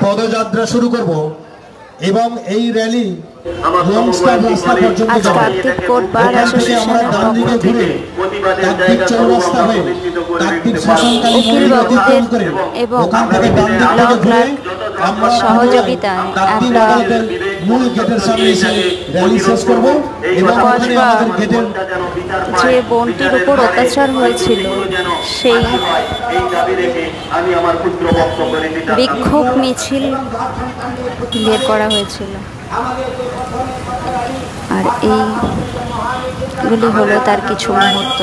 পদযাত্রা শুরু করব এবং এই র্যালি রাস্তা পর্যন্ত আমরা ডান দিকে ঘুরে তাকদির চৌরাস্তা হয়ে তাকদির শ্মশানকালী মন্দির অতিক্রম করে ওখান থেকে ডান দিক থেকে ঘুরে আমরা সহযোগিতায় তাকদির মূল গেটের সামনে এসে র্যালি শেষ করব এবং ওখানে আমাদের গেটের যে বোনটির উপর অত্যাচার হয়েছিল সেই বিক্ষোভ মিছিল বের করা হয়েছিল আর এইগুলি হলো তার কিছু মুহূর্ত।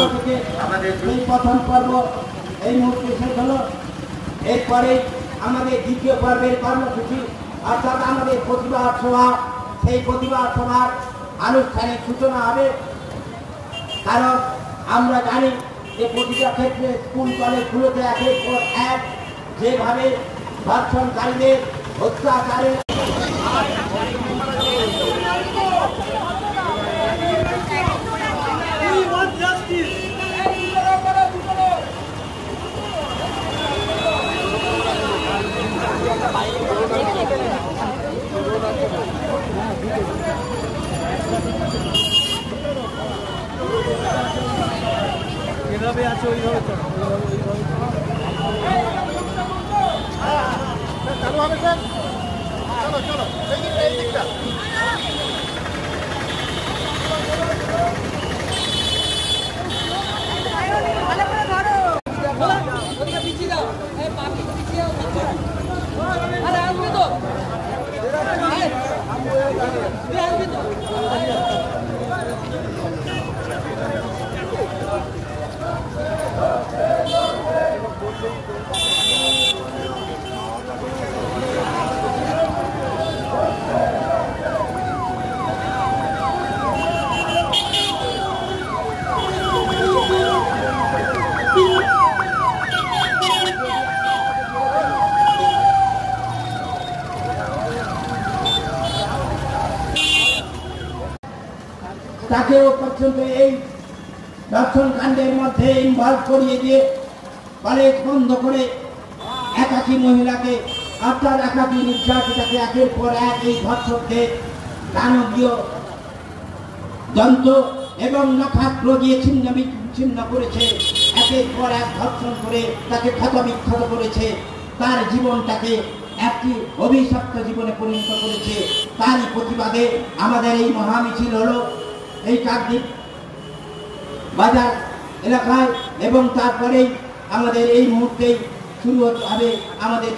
এরপরে আমাদের দ্বিতীয় পর্বের কর্মসূচি অর্থাৎ আমাদের প্রতিবাদ সভা, সেই প্রতিবাদ সভার আনুষ্ঠানিক সূচনা হবে। কারণ আমরা জানি যে প্রতিটা ক্ষেত্রে স্কুল কলেজগুলোতে একের পর এক যেভাবে ধর্ষণকারীদের অত্যাচারে যেভাবে আছে ওইভাবে চালু হবে স্যার। চলো চলো এই দিকটা তাকেও পর্যন্ত এই ধর্ষণ কাণ্ডের মধ্যে ইনভলভ করিয়ে দিয়ে কলেজ বন্ধ করে একাকী মহিলাকে অর্থাৎ একাকী নির্যাতিতাকে একের পর এক এই ধর্ষককে দানবীয় যন্ত্র এবং নখাগ্র দিয়ে ছিন্ন বিচ্ছিন্ন করেছে, একের পর এক ধর্ষণ করে তাকে ক্ষতবিক্ষত করেছে, তার জীবনটাকে একটি অভিশপ্ত জীবনে পরিণত করেছে। তারই প্রতিবাদে আমাদের এই মহামিছিল হলো এই কাকদ্বীপ বাজার এলাকায় এবং তারপরেই আমাদের এই মুহূর্তেই শুরু হতে হবে আমাদের